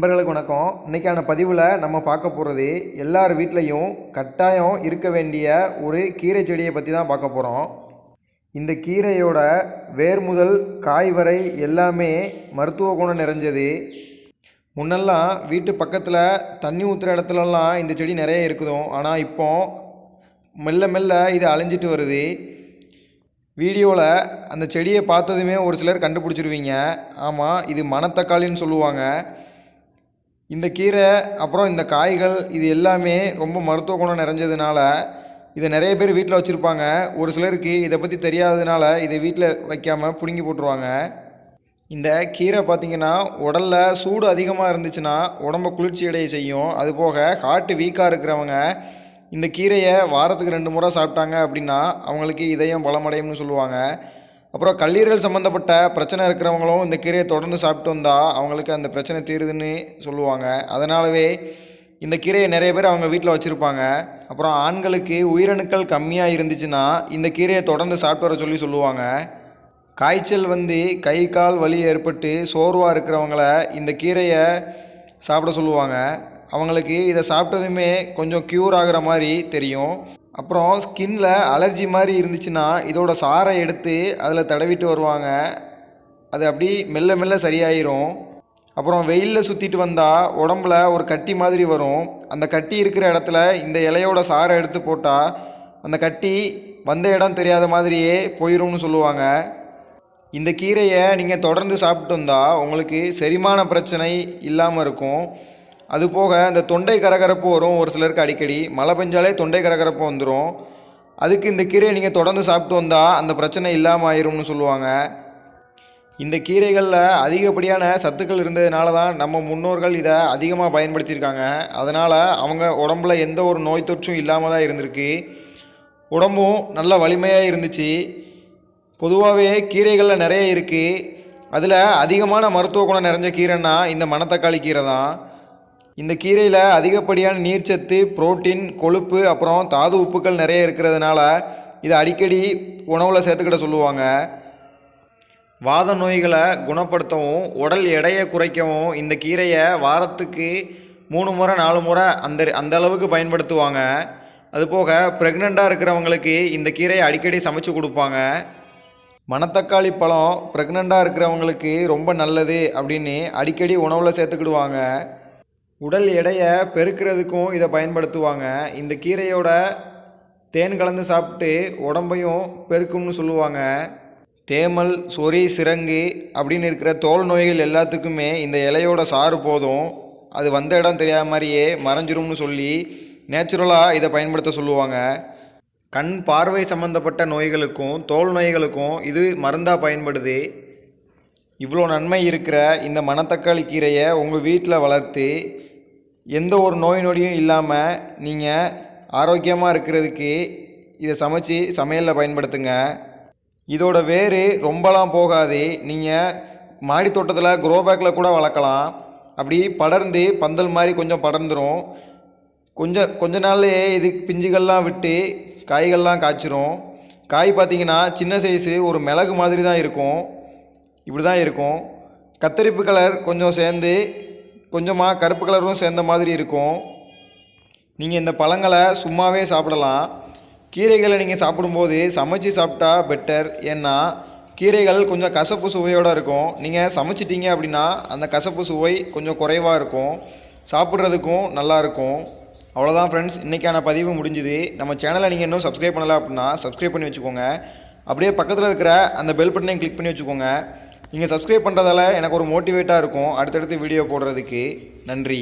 நண்பர்களுக்கு வணக்கம். இன்றைக்கான பதிவில் நம்ம பார்க்க போகிறது எல்லார் வீட்லேயும் கட்டாயம் இருக்க வேண்டிய ஒரு கீரை செடியை பற்றி தான் பார்க்க போகிறோம். இந்த கீரையோட வேர் முதல் காய் வரை எல்லாமே மருத்துவ குணம் நிறைஞ்சது. முன்னெல்லாம் வீட்டு பக்கத்தில் தண்ணி ஊற்றுற இடத்துலலாம் இந்த செடி நிறைய இருக்குதும். ஆனால் இப்போ மெல்ல மெல்ல இது அழிஞ்சிட்டு வருது. வீடியோவில் அந்த செடியை பார்த்ததுமே ஒரு சிலர் கண்டுபிடிச்சிருவீங்க. ஆமாம், இது மணத்தக்காளின்னு சொல்லுவாங்க. இந்த கீரை அப்புறம் இந்த காய்கள் இது எல்லாமே ரொம்ப மருத்துவ குணம் நிறைஞ்சதுனால இதை நிறைய பேர் வீட்டில் வச்சுருப்பாங்க. ஒரு சிலருக்கு இதை பற்றி தெரியாததுனால இதை வீட்டில் வைக்காமல் பிடுங்கி போட்டுருவாங்க. இந்த கீரை பார்த்திங்கன்னா உடலில் சூடு அதிகமாக இருந்துச்சுன்னா உடம்பை குளிர்ச்சி அடைய செய்யும். அதுபோக ஹார்ட்டு வீக்காக இருக்கிறவங்க இந்த கீரையை வாரத்துக்கு 2 முறை சாப்பிட்டாங்க அப்படின்னா அவங்களுக்கு இதயம் பலமடையும்னு சொல்லுவாங்க. அப்புறம் கல்லீரல் சம்மந்தப்பட்ட பிரச்சனை இருக்கிறவங்களும் இந்த கீரையை தொடர்ந்து சாப்பிட்டு வந்தால் அவங்களுக்கு அந்த பிரச்சனை தீருதுன்னு சொல்லுவாங்க. அதனாலவே இந்த கீரையை நிறைய பேர் அவங்க வீட்டில் வச்சுருப்பாங்க. அப்புறம் ஆண்களுக்கு உயிரணுக்கள் கம்மியாக இருந்துச்சுன்னா இந்த கீரையை தொடர்ந்து சாப்பிட்டு வர சொல்லுவாங்க. காய்ச்சல் கை கால் வலி ஏற்பட்டு சோர்வாக இருக்கிறவங்கள இந்த கீரையை சாப்பிட சொல்லுவாங்க. அவங்களுக்கு இதை சாப்பிட்டதுமே கொஞ்சம் க்யூர் ஆகிற மாதிரி தெரியும். அப்புறம் ஸ்கின்ல அலர்ஜி மாதிரி இருந்துச்சுன்னா இதோட சாறை எடுத்து அதில் தடவிட்டு வருவாங்க. அது அப்படி மெல்ல மெல்ல சரியாயிரும். அப்புறம் வெயிலில் சுற்றிட்டு வந்தால் உடம்புல ஒரு கட்டி மாதிரி வரும். அந்த கட்டி இருக்கிற இடத்துல இந்த இலையோட சாறை எடுத்து போட்டால் அந்த கட்டி வந்த இடம் தெரியாத மாதிரியே போயிடும்னு சொல்லுவாங்க. இந்த கீரையை நீங்கள் தொடர்ந்து சாப்பிட்டு வந்தால் உங்களுக்கு செரிமான பிரச்சனை இல்லாமல் இருக்கும். அதுபோக இந்த தொண்டை கரகரப்பு வரும். ஒரு சிலருக்கு அடிக்கடி மழை பெஞ்சாலே தொண்டை கரகரப்பு வந்துடும். அதுக்கு இந்த கீரையை நீங்கள் தொடர்ந்து சாப்பிட்டு வந்தால் அந்த பிரச்சனை இல்லாமல் ஆயிரும்னு சொல்லுவாங்க. இந்த கீரைகளில் அதிகப்படியான சத்துக்கள் இருந்ததுனால தான் நம்ம முன்னோர்கள் இதை அதிகமாக பயன்படுத்தியிருக்காங்க. அதனால் அவங்க உடம்புல எந்த ஒரு நோய் தொற்றும் இல்லாமல் தான் இருந்திருக்கு. உடம்பும் நல்ல வலிமையாக இருந்துச்சு. பொதுவாகவே கீரைகளில் நிறைய இருக்குது. அதில் அதிகமான மருத்துவ குணம் நிறைஞ்ச கீரைன்னா இந்த மணத்தக்காளி கீரை தான். இந்த கீரையில் அதிகப்படியான நீர்ச்சத்து, புரோட்டீன், கொழுப்பு, அப்புறம் தாது உப்புக்கள் நிறைய இருக்கிறதுனால இதை அடிக்கடி உணவில் சேர்த்துக்கிட சொல்லுவாங்க. வாத நோய்களை குணப்படுத்தவும் உடல் எடையை குறைக்கவும் இந்த கீரையை வாரத்துக்கு 3 முறை 4 முறை அந்த அளவுக்கு பயன்படுத்துவாங்க. அதுபோக ப்ரெக்னெண்ட்டாக இருக்கிறவங்களுக்கு இந்த கீரையை அடிக்கடி சமைச்சு கொடுப்பாங்க. மணத்தக்காளி பழம் ப்ரெக்னெண்ட்டாக இருக்கிறவங்களுக்கு ரொம்ப நல்லது அப்படின்னு அடிக்கடி உணவில் சேர்த்துக்கிடுவாங்க. உடல் எடையை பெருக்கிறதுக்கும் இதை பயன்படுத்துவாங்க. இந்த கீரையோட தேன் கலந்து சாப்பிட்டு உடம்பையும் பெருக்கும்னு சொல்லுவாங்க. தேமல், சொறி, சிரங்கு அப்படின்னு இருக்கிற தோல் நோய்கள் எல்லாத்துக்குமே இந்த இலையோட சாறு போதும். அது வந்த இடம் தெரியாத மாதிரியே மறைஞ்சிரும்னு சொல்லி நேச்சுரலாக இதை பயன்படுத்த சொல்லுவாங்க. கண் பார்வை சம்மந்தப்பட்ட நோய்களுக்கும் தோல் நோய்களுக்கும் இது மருந்தாக பயன்படுது. இவ்வளோ நன்மை இருக்கிற இந்த மணத்தக்காளி கீரையை உங்கள் வீட்டில் வளர்த்து எந்த ஒரு நோய் நொடியும் இல்லாமல் நீங்கள் ஆரோக்கியமாக இருக்கிறதுக்கு இதை சமைச்சு சமையலில் பயன்படுத்துங்க. இதோட வேர் ரொம்பலாம் போகாது. நீங்கள் மாடி தோட்டத்தில் க்ரோ பேக்கில் கூட வளர்க்கலாம். அப்படி படர்ந்து பந்தல் மாதிரி கொஞ்சம் படர்ந்துடும். கொஞ்ச நாள்லேயே இது பிஞ்சுகள்லாம் விட்டு காய்கள்லாம் காய்ச்சிரும். காய் பார்த்திங்கன்னா சின்ன சைஸு ஒரு மிளகு மாதிரி தான் இருக்கும். இப்படி தான் இருக்கும். கத்தரிப்பு கலர் கொஞ்சம் சேர்ந்து கொஞ்சமாக கருப்பு கலரும் சேர்ந்த மாதிரி இருக்கும். நீங்கள் இந்த பழங்களை சும்மாவே சாப்பிடலாம். கீரைகளை நீங்கள் சாப்பிடும்போது சமைச்சு சாப்பிட்டா பெட்டர். ஏன்னா கீரைகள் கொஞ்சம் கசப்பு சுவையோடு இருக்கும். நீங்கள் சமைச்சிட்டிங்க அப்படின்னா அந்த கசப்பு சுவை கொஞ்சம் குறைவாக இருக்கும். சாப்பிட்றதுக்கும் நல்லாயிருக்கும். அவ்வளோதான் ஃப்ரெண்ட்ஸ், இன்றைக்கான பதிவு முடிஞ்சுது. நம்ம சேனலை நீங்கள் இன்னும் சப்ஸ்கிரைப் பண்ணலை அப்படின்னா சப்ஸ்கிரைப் பண்ணி வச்சுக்கோங்க. அப்படியே பக்கத்தில் இருக்கிற அந்த பெல் பட்டனையும் கிளிக் பண்ணி வச்சுக்கோங்க. நீங்கள் சப்ஸ்கிரைப் பண்ணுறதால எனக்கு ஒரு மோட்டிவேட்டாக இருக்கும் அடுத்தடுத்து வீடியோ போடுறதுக்கு. நன்றி.